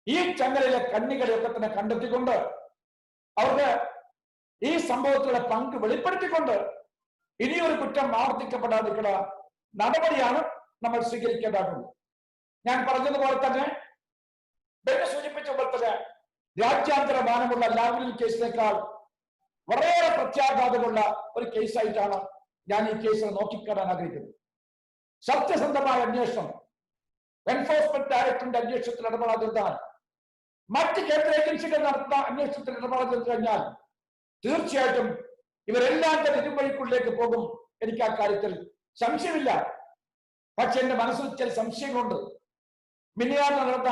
ഈ ചങ്ങലയിലെ കണ്ണികളെയൊക്കെ തന്നെ കണ്ടെത്തിക്കൊണ്ട് അവർക്ക് ഈ സംഭവത്തിലുള്ള പങ്ക് വെളിപ്പെടുത്തിക്കൊണ്ട് ഇനിയൊരു കുറ്റം ആവർത്തിക്കപ്പെടാതിരിക്കുന്ന നടപടിയാണ് നമ്മൾ സ്വീകരിക്കേണ്ടതുണ്ട്. ഞാൻ പറഞ്ഞതുപോലെ തന്നെ സൂചിപ്പിച്ച പോലെ തന്നെ രാജ്യാന്തര മാനമുള്ള ലാവ്ലിൻ കേസിനേക്കാൾ വളരെയേറെ പ്രത്യാഘാതമുള്ള ഒരു കേസായിട്ടാണ് ഞാൻ ഈ കേസിനെ നോക്കിക്കാണാൻ ആഗ്രഹിക്കുന്നത്. സത്യസന്ധമായ അന്വേഷണം, എൻഫോഴ്സ്മെന്റ് ഡയറക്ടറിന്റെ അന്വേഷണത്തിൽ ഇടപെടാതിരുന്നാൽ, മറ്റ് കേന്ദ്ര ഏജൻസികൾ നടത്തുന്ന അന്വേഷണത്തിൽ ഇടപെടാതിരുന്നു കഴിഞ്ഞാൽ തീർച്ചയായിട്ടും ഇവരെല്ലാം തന്നെ ഇരുവഴിക്കുള്ളിലേക്ക് പോകും. എനിക്ക് ആ കാര്യത്തിൽ സംശയമില്ല. പക്ഷെ എന്റെ മനസ്സിൽ ചില സംശയങ്ങളുണ്ട്. മിനിയാന്ന് നടന്ന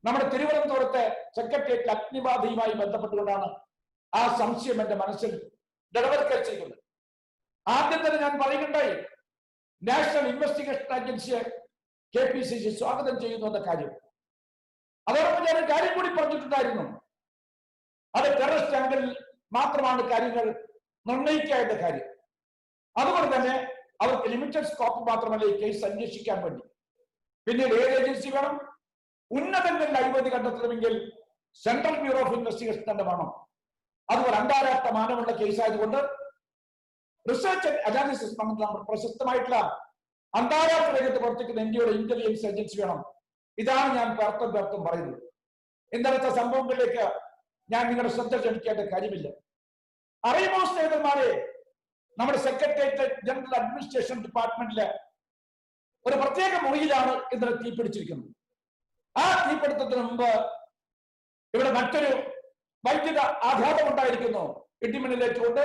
നമ്മുടെ തിരുവനന്തപുരത്തെ സെക്രട്ടേറിയറ്റ് അഗ്നിബാധയുമായി ബന്ധപ്പെട്ടുകൊണ്ടാണ് ആ സംശയം എന്റെ മനസ്സിൽ ഡെവലപ്പറിച്ചിരിക്കുന്നത്. ആദ്യം തന്നെ ഞാൻ പറയുന്നുണ്ടായി, നാഷണൽ ഇൻവെസ്റ്റിഗേഷൻ ഏജൻസിയെ KPCC സ്വാഗതം ചെയ്യുന്നു എന്ന കാര്യം. അതോടൊപ്പം ഞാൻ ഒരു കാര്യം കൂടി പറഞ്ഞിട്ടുണ്ടായിരുന്നു, അത് ടെററിസ്റ്റ് ആംഗിളിൽ മാത്രമാണ് കാര്യങ്ങൾ നിർണ്ണയിക്കേണ്ട കാര്യം. അതുകൊണ്ട് തന്നെ അവർക്ക് ലിമിറ്റഡ് സ്കോപ്പ് മാത്രമല്ല ഈ കേസ് അന്വേഷിക്കാൻ വേണ്ടി. പിന്നീട് ഏത് ഏജൻസി വേണം? ഉന്നതങ്ങളിൽ അഴിമതി കണ്ടെത്തണമെങ്കിൽ സെൻട്രൽ ബ്യൂറോ ഓഫ് ഇൻവെസ്റ്റിഗേഷൻ തന്നെ വേണം. അതുപോലെ അന്താരാഷ്ട്ര മാനമുള്ള കേസായതുകൊണ്ട് റിസർച്ച് ആൻഡ് അനാലിസിസ് പ്രശസ്തമായിട്ടുള്ള അന്താരാഷ്ട്ര രംഗത്ത് പ്രവർത്തിക്കുന്ന ഇന്ത്യയുടെ ഇന്റലിജൻസ് ഏജൻസി വേണം. ഇതാണ് ഞാൻ പേർത്തും പറയുന്നത്. ഇന്നലത്തെ സംഭവങ്ങളിലേക്ക് ഞാൻ നിങ്ങളുടെ ശ്രദ്ധ ക്ഷണിക്കേണ്ട കാര്യമില്ല. അറിയുമോ സ്നേഹിതന്മാരെ, നമ്മുടെ സെക്രട്ടേറിയറ്റ് ജനറൽ അഡ്മിനിസ്ട്രേഷൻ ഡിപ്പാർട്ട്മെന്റിലെ ഒരു പ്രത്യേക മുറിയിലാണ് ഇന്നലെ തീപിടിച്ചിരിക്കുന്നത്. ആ തീപിടുത്തത്തിന് മുമ്പ് ഇവിടെ മറ്റൊരു വൈദ്യുത ആഘാതം ഉണ്ടായിരിക്കുന്നു. ഇടിമിന്നലേറ്റുകൊണ്ട്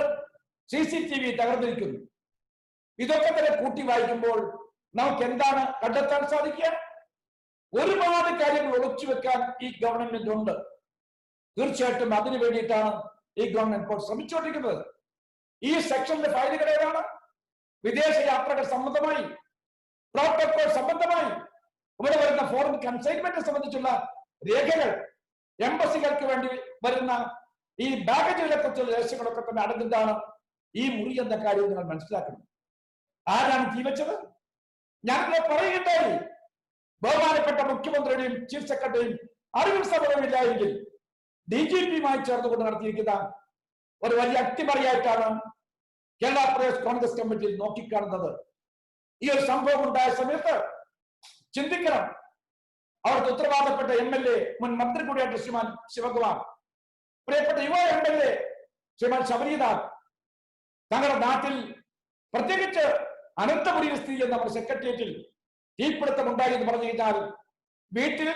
CCTV തകർന്നിരിക്കുന്നു. ഇതൊക്കെ തന്നെ കൂട്ടി വായിക്കുമ്പോൾ നമുക്ക് എന്താണ് കണ്ടെത്താൻ സാധിക്കുക? ഒരുപാട് കാര്യങ്ങൾ ഒളിച്ചു വെക്കാൻ ഈ ഗവൺമെന്റ് ഉണ്ട്. തീർച്ചയായിട്ടും അതിനു വേണ്ടിയിട്ടാണ് ഈ ഗവൺമെന്റ് ഇപ്പോൾ ശ്രമിച്ചുകൊണ്ടിരിക്കുന്നത്. ഈ സെക്ഷനിലെ ഫയലുകൾ ഏതാണ്? വിദേശ യാത്രകൾ സംബന്ധമായി, പ്രോട്ടോകോൾ സംബന്ധമായി, ഇവിടെ വരുന്ന ഫോറിൻ കൺസൈൻമെന്റ് സംബന്ധിച്ചുള്ള രേഖകൾ, എംബസികൾക്ക് വേണ്ടി വരുന്ന ഈ ബാഗേജുകളെ കുറിച്ചുള്ള രഹസ്യങ്ങളൊക്കെ തന്നെ അടങ്ങുന്നതാണ് ഈ മുറി എന്ന കാര്യം നിങ്ങൾ മനസ്സിലാക്കണം. ആരാണ് തീ വെച്ചത്? ഞങ്ങൾ പറയുകയുണ്ടായി, ബഹുമാനപ്പെട്ട മുഖ്യമന്ത്രിയുടെയും ചീഫ് സെക്രട്ടറിയും അറിവിൽ സമരമില്ല എങ്കിൽ DGPയുമായി ചേർന്നുകൊണ്ട് നടത്തിയിരിക്കുന്ന ഒരു വലിയ അട്ടിമറിയായിട്ടാണ് കേരള പ്രദേശ് കോൺഗ്രസ് കമ്മിറ്റിയിൽ നോക്കിക്കാണുന്നത്. ഈ ഒരു സംഭവം ഉണ്ടായ സമയത്ത് ചിന്തിക്കണം. അവർക്ക് ഉത്തരവാദപ്പെട്ട MLA, മുൻ മന്ത്രി കൂടിയായിട്ട് ശ്രീമാൻ ശിവകുമാർ, പ്രിയപ്പെട്ട യുവ MLA ശ്രീമാൻ ശബരിനാഥ്, തങ്ങളുടെ നാട്ടിൽ പ്രത്യേകിച്ച് അനന്തപുരിയിൽ സ്ഥിതി ചെയ്യുന്ന നമ്മുടെ സെക്രട്ടേറിയറ്റിൽ തീപിടുത്തം ഉണ്ടായി എന്ന് പറഞ്ഞു കഴിഞ്ഞാൽ വീട്ടിൽ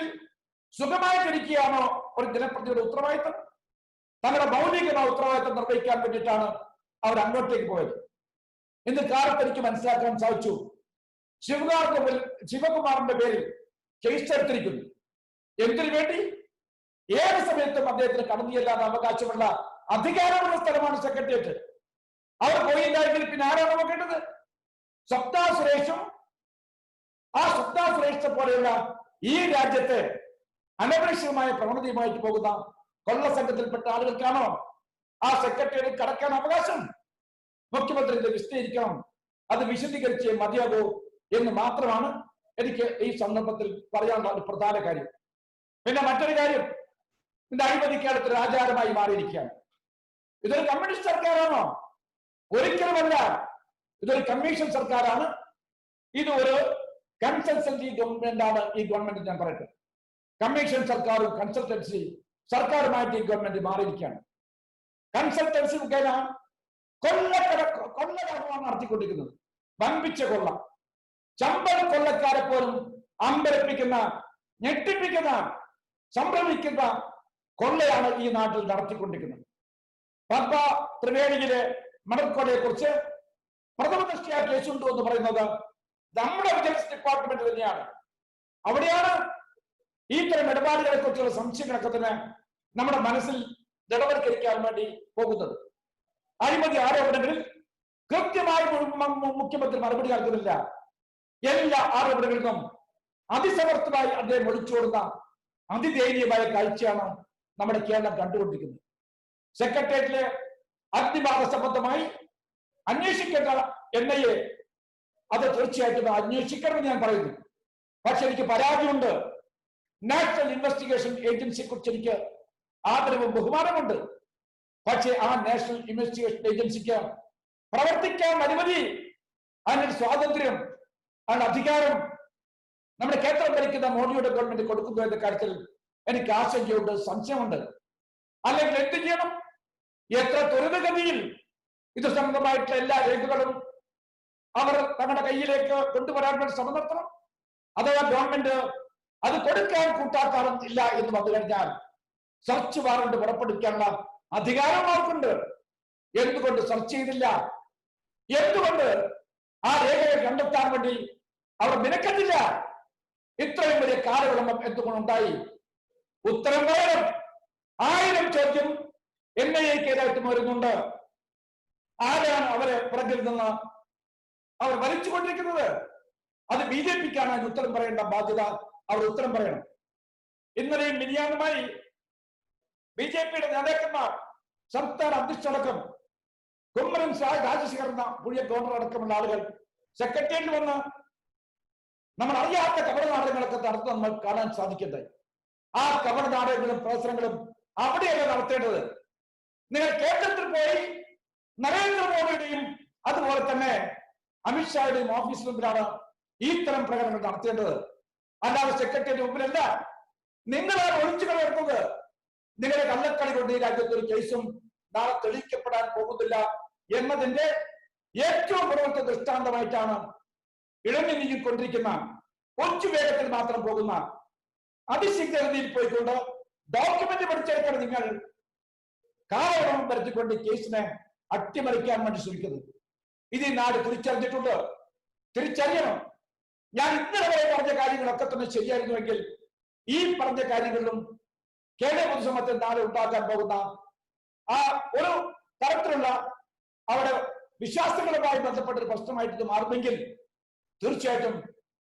സുഖമായിട്ടിരിക്കുകയാണോ ഒരു ജനപ്രതിനിധിയുടെ ഉത്തരവാദിത്തം? തങ്ങളുടെ മൗലികമായ ഉത്തരവാദിത്തം നിർവഹിക്കാൻ വേണ്ടിയിട്ടാണ് അവർ അങ്ങോട്ടേക്ക് പോയത്. ഇന്ന് കാലത്ത് എനിക്ക് മനസ്സിലാക്കാൻ സാധിച്ചു, ശിവകുമാറിന്റെ പേരിൽ കേസ് എടുത്തിരിക്കുന്നു. എന്തിനു വേണ്ടി? ഏത് സമയത്തും അദ്ദേഹത്തിന് കടന്നു ചെല്ലാൻ അവകാശമുള്ള അധികാരമുള്ള സ്ഥലമാണ് സെക്രട്ടേറിയറ്റ്. അവർ പോയില്ലായെങ്കിൽ പിന്നെ ആരാണ് നോക്കേണ്ടത്? സ്വപ്ന സുരേഷും ആ സ്വപ്ന സുരേഷിനെ പോലെയുള്ള ഈ രാജ്യത്തെ അനപേക്ഷിതമായ പ്രവണതയുമായിട്ട് പോകുന്ന കൊള്ള സംഘത്തിൽപ്പെട്ട ആളുകൾക്കാണോ ആ സെക്രട്ടേറിയറ്റ് കടക്കാൻ അവകാശം? മുഖ്യമന്ത്രി ഇത് വിശദീകരിക്കണം, അത് വിശദീകരിച്ചേ മതിയാകൂ എന്ന് മാത്രമാണ് എനിക്ക് ഈ സന്ദർഭത്തിൽ പറയാനുള്ള ഒരു പ്രധാന കാര്യം. പിന്നെ മറ്റൊരു കാര്യം, ഇതിന്റെ അഴിമതിക്കാലത്ത് ഒരു ആചാരമായി മാറിയിരിക്കുകയാണ്. ഇതൊരു കമ്മ്യൂണിസ്റ്റ് സർക്കാരാണോ? ഒരിക്കലുമല്ല. ഇതൊരു കമ്മീഷൻ സർക്കാരാണ്. ഇത് ഒരു കൺസൾട്ടൻസി ഗവൺമെന്റാണ് ഈ ഗവൺമെന്റ്. ഞാൻ പറയട്ടെ, കമ്മീഷൻ സർക്കാരും കൺസൾട്ടൻസി സർക്കാരുമായിട്ട് ഈ ഗവൺമെന്റ് മാറിയിരിക്കുകയാണ്. കൺസൾട്ടൻസി മുഖേന കൊള്ളക്കടമാണ് നടത്തിക്കൊണ്ടിരിക്കുന്നത്. വമ്പിച്ച കൊള്ള, ചമ്പൽ കൊള്ളക്കാരെ പോലും അമ്പരപ്പിക്കുന്ന, ഞെട്ടിപ്പിക്കുന്ന, സംഭ്രമിക്കുന്ന കൊള്ളയാണ് ഈ നാട്ടിൽ നടത്തിക്കൊണ്ടിരിക്കുന്നത്. പമ്പ ത്രിവേണിയിലെ മണൽക്കൊള്ളയെ കുറിച്ച് പ്രഥമ ദൃഷ്ടിയാ കേസുണ്ടോ എന്ന് പറയുന്നത് നമ്മുടെ വിജിലൻസ് ഡിപ്പാർട്ട്മെന്റ് തന്നെയാണ്. അവിടെയാണ് ഇത്തരം ഇടപാടുകളെ കുറിച്ചുള്ള സംശയങ്ങളൊക്കെ തന്നെ നമ്മുടെ മനസ്സിൽ ദൃഢവൽക്കരിക്കാൻ വേണ്ടി പോകുന്നത്. അഴിമതി ആരോപണങ്ങളിൽ കൃത്യമായി മുഖ്യമന്ത്രി മറുപടി നൽകുന്നില്ല. എല്ലാ ആരോപണങ്ങൾക്കും അതിസമർത്ഥമായി അദ്ദേഹം ഒളിച്ചോടുന്ന അതിദയനീയമായ കാഴ്ചയാണ് നമ്മുടെ കേരളം കണ്ടുകൊണ്ടിരിക്കുന്നത്. സെക്രട്ടേറിയറ്റിലെ അഗ്നിബാധ സംബന്ധമായി അന്വേഷിക്കേണ്ട NIA അത് തീർച്ചയായിട്ടും അന്വേഷിക്കണമെന്ന് ഞാൻ പറയുന്നു. പക്ഷെ എനിക്ക് പരാതിയുണ്ട്. നാഷണൽ ഇൻവെസ്റ്റിഗേഷൻ ഏജൻസിയെ കുറിച്ച് എനിക്ക് ആദരവും ബഹുമാനമുണ്ട്. പക്ഷേ ആ നാഷണൽ ഇൻവെസ്റ്റിഗേഷൻ ഏജൻസിക്ക് പ്രവർത്തിക്കാൻ അനുമതി, അതിനൊരു സ്വാതന്ത്ര്യം, അതിന്റെ അധികാരം നമ്മുടെ കേന്ദ്രം ഭരിക്കുന്ന മോദിയുടെ ഗവൺമെന്റ് കൊടുക്കുന്നു എന്ന കാര്യത്തിൽ എനിക്ക് ആശങ്കയുണ്ട്, സംശയമുണ്ട്. അല്ലെങ്കിൽ എന്ത് ചെയ്യണം? എത്ര ത്വരിതഗതിയിൽ ഇത് സംബന്ധമായിട്ടുള്ള എല്ലാ രേഖകളും അവർ തങ്ങളുടെ കയ്യിലേക്ക് കൊണ്ടുവരാൻ വേണ്ടി ശ്രമം നടത്തണം. അഥവാ ഗവൺമെന്റ് അത് കൊടുക്കാൻ കൂട്ടാക്കാറില്ല എന്ന് വന്നു കഴിഞ്ഞാൽ സെർച്ച് വാറണ്ട് പുറപ്പെടുവിക്കാനുള്ള അധികാരം അവർക്കുണ്ട്. എന്തുകൊണ്ട് സെർച്ച് ചെയ്തില്ല? എന്തുകൊണ്ട് ആ രേഖകൾ കണ്ടെത്താൻ വേണ്ടി അവർ മിനക്കെട്ടില്ല? ഇത്രയും വലിയ കാലവിളംബം എന്തുകൊണ്ടുണ്ടായി? ഉത്തരം പറയണം. 1000 ചോദ്യം NIAക്കെതിരായിട്ട് വരുന്നുണ്ട്. ആരാണ് അവരെ പുറകിൽ നിന്ന് അവർ വലിച്ചുകൊണ്ടിരിക്കുന്നത്? അത് BJPക്കാണ് അതിന് ഉത്തരം പറയേണ്ട ബാധ്യത. അവർ ഉത്തരം പറയണം. ഇന്നലെയും മിനിയാന്നുമായി BJPയുടെ നേതാക്കന്മാർ, സംസ്ഥാന അധ്യക്ഷടക്കം, കുമ്മനം രാജശേഖരൻ, പുതിയ ഗവർണർ അടക്കമുള്ള ആളുകൾ സെക്രട്ടേറിയറ്റിൽ വന്ന് നമ്മൾ അറിയാത്ത കപടനാടകങ്ങളൊക്കെ നടത്തുന്ന നമ്മൾ കാണാൻ സാധിക്കുന്നത്. ആ കപടനാടകങ്ങളും പ്രവർത്തനങ്ങളും അവിടെയല്ല നടത്തേണ്ടത്. നിങ്ങൾ കേന്ദ്രത്തിൽ പോയി നരേന്ദ്രമോദിയുടെയും അതുപോലെ തന്നെ അമിത്ഷായുടെയും ഓഫീസിന് മുമ്പിലാണ് ഈ തരം പ്രകടനങ്ങൾ നടത്തേണ്ടത്. അല്ലാതെ സെക്രട്ടേറിയറ്റ് മുമ്പിലല്ല. നിങ്ങളാണ് ഒളിച്ചു കളയുന്നത്. നിങ്ങളുടെ കള്ളക്കളി കൊണ്ട് ഈ രാജ്യത്ത് ഒരു കേസും നാളെ തെളിയിക്കപ്പെടാൻ പോകുന്നില്ല എന്നതിന്റെ ഏറ്റവും പുറത്തെ ദൃഷ്ടാന്തമായിട്ടാണ് ഇഴഞ്ഞു നീങ്ങിക്കൊണ്ടിരിക്കുന്ന, കുറച്ചു വേഗത്തിൽ മാത്രം പോകുന്ന, അതിശീഘ്രതയിൽ പോയിക്കൊണ്ട് ഡോക്യുമെന്റ് പഠിച്ചെടുക്കണം നിങ്ങൾ കാലയളവ് വരുത്തിക്കൊണ്ട് കേസിനെ അട്ടിമറിക്കാൻ വേണ്ടി ശ്രമിക്കുന്നത്. ഇത് ഈ നാട് തിരിച്ചറിഞ്ഞിട്ടുണ്ട്, തിരിച്ചറിയണം. ഞാൻ ഇന്നലെ വരെ പറഞ്ഞ കാര്യങ്ങളൊക്കെ തന്നെ ശരിയായിരുന്നുവെങ്കിൽ ഈ പറഞ്ഞ കാര്യങ്ങളിലും കേരള പൊതുസമൂഹത്തിൽ നാളെ ഉണ്ടാക്കാൻ പോകുന്ന ആ ഒരു തരത്തിലുള്ള അവിടെ വിശ്വാസങ്ങളുമായി ബന്ധപ്പെട്ട ഒരു പ്രശ്നമായിട്ട് ഇത് മാറുമെങ്കിൽ തീർച്ചയായിട്ടും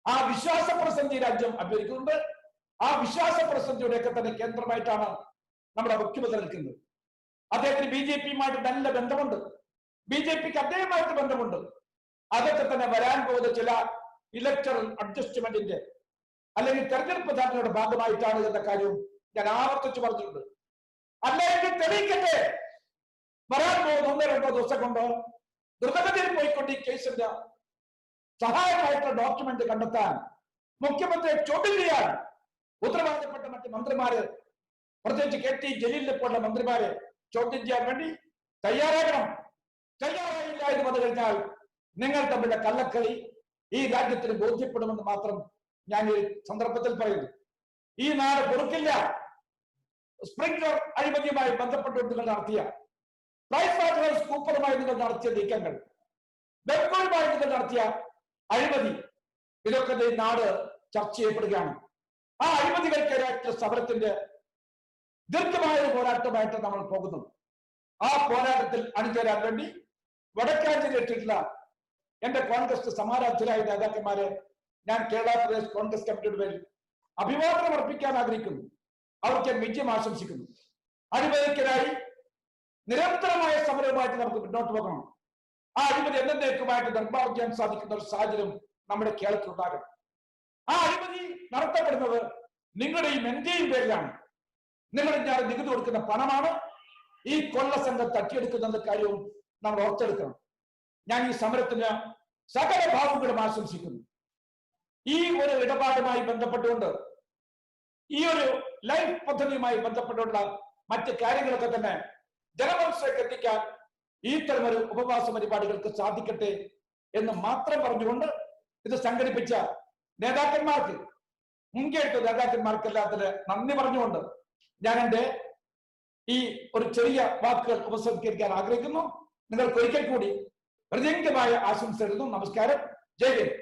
ആ വിശ്വാസ പ്രതിസന്ധി രാജ്യം അഭ്യർത്ഥിക്കുന്നുണ്ട്. ആ വിശ്വാസ പ്രതിസന്ധിയുടെയൊക്കെ തന്നെ കേന്ദ്രമായിട്ടാണ് നമ്മുടെ മുഖ്യമന്ത്രി നിൽക്കുന്നത്. അദ്ദേഹത്തിന് BJP-യുമായിട്ട് നല്ല ബന്ധമുണ്ട്. BJP-ക്ക് അദ്ദേഹമായിട്ട് ബന്ധമുണ്ട്. അതൊക്കെ തന്നെ വരാൻ പോകുന്ന ചില ഇലക്ടറൽ അഡ്ജസ്റ്റ്മെന്റിന്റെ അല്ലെങ്കിൽ തെരഞ്ഞെടുപ്പ് ധാരണയുടെ ഭാഗമായിട്ടാണ് എന്ന കാര്യം ഞാൻ ആവർത്തിച്ചു പറഞ്ഞിട്ടുണ്ട്. അല്ലെങ്കിൽ തെളിയിക്കട്ടെ. വരാൻ പോകുന്ന 1-2 ദിവസം കൊണ്ട് ദ്രുതഗതിയിൽ പോയിക്കൊണ്ട് ഈ കേസിന്റെ സഹായമായിട്ടുള്ള ഡോക്യുമെന്റ് കണ്ടെത്താൻ മുഖ്യമന്ത്രിയെ ചോദ്യം ചെയ്യാൻ ഉത്തരവാദപ്പെട്ട മറ്റ് മന്ത്രിമാര്, പ്രത്യേകിച്ച് KT ജലീലിനെ പോലുള്ള മന്ത്രിമാരെ ചോദ്യം ചെയ്യാൻ വേണ്ടി തയ്യാറാകണം. തയ്യാറായില്ല എന്ന് വന്നു കഴിഞ്ഞാൽ നിങ്ങൾ തമ്മിലുള്ള കള്ളക്കളി ഈ രാജ്യത്തിന് ബോധ്യപ്പെടുമെന്ന് മാത്രം ഞാൻ ഈ സന്ദർഭത്തിൽ പറയുന്നു. ഈ നാട് പൊറുക്കില്ല. സ്പ്രിംഗ്ലർ അഴിമതിയുമായി ബന്ധപ്പെട്ടുകൊണ്ട് നിങ്ങൾ നടത്തിയ, പ്രൈസ് വാട്ടേഴ്സ് കൂപ്പറുമായി നിങ്ങൾ നടത്തിയ നീക്കങ്ങൾ, ബെബ്കോയുമായി നിങ്ങൾ നടത്തിയ അഴിമതി, ഇതൊക്കെ ഈ നാട് ചർച്ച ചെയ്യപ്പെടുകയാണ്. ആ അഴിമതികൾക്കെതിരായിട്ടുള്ള സമരത്തിന്റെ ദീർഘമായ ഒരു പോരാട്ടമായിട്ട് നമ്മൾ പോകുന്നു. ആ പോരാട്ടത്തിൽ അണിചേരാൻ വേണ്ടി വടക്കാഞ്ചേരി എത്തിയിട്ടുള്ള എന്റെ കോൺഗ്രസ് സമാരാധ്യരായ നേതാക്കന്മാരെ ഞാൻ കേരള പ്രദേശ് കോൺഗ്രസ് കമ്മിറ്റിയുടെ പേരിൽ അഭിവാദനം അർപ്പിക്കാൻ ആഗ്രഹിക്കുന്നു. അവർക്ക് വിജയം ആശംസിക്കുന്നു. അഴിമതിക്കെതിരായി നിരന്തരമായ സമരവുമായിട്ട് നമുക്ക് മുന്നോട്ട് പോകണം. ആ അഴിമതി എന്നേക്കുമായിട്ട് നിർമ്മാർജ്ജാൻ സാധിക്കുന്ന ഒരു സാഹചര്യം നമ്മുടെ കേരളത്തിൽ ഉണ്ടാകണം. ആ അഴിമതി നടത്തപ്പെടുന്നത് നിങ്ങളുടെയും എന്റെയും പേരിലാണ്. നിങ്ങൾ ഞാൻ നികുതി കൊടുക്കുന്ന പണമാണ് ഈ കൊള്ള സംഘം തട്ടിയെടുക്കുന്ന കാര്യവും നമ്മൾ ഓർത്തെടുക്കണം. ഞാൻ ഈ സമരത്തിന് സകല ഭാവങ്ങളും ആശംസിക്കുന്നു. ഈ ഒരു ഇടപാടുമായി ബന്ധപ്പെട്ടുകൊണ്ട്, ഈ ഒരു ലൈഫ് പദ്ധതിയുമായി ബന്ധപ്പെട്ടുള്ള മറ്റ് കാര്യങ്ങളൊക്കെ തന്നെ ജനമനസ്സിലേക്ക് എത്തിക്കാൻ ഇത്തരമൊരു ഉപവാസ പരിപാടികൾക്ക് സാധിക്കട്ടെ എന്ന് മാത്രം പറഞ്ഞുകൊണ്ട് ഇത് സംഘടിപ്പിച്ച നേതാക്കന്മാർക്ക്, മുൻകൈയെടുത്ത നേതാക്കന്മാർക്കെല്ലാത്തിന് നന്ദി പറഞ്ഞുകൊണ്ട് ഞാൻ എന്റെ ഈ ഒരു ചെറിയ വാക്കുകൾ ഉപസംഹരിക്കാൻ ആഗ്രഹിക്കുന്നു. നിങ്ങൾക്ക് ഒരിക്കൽ കൂടി ഹൃദയംഗമായ ആശംസ എഴുതുന്നു. നമസ്കാരം. ജയ് ഹിന്ദ്.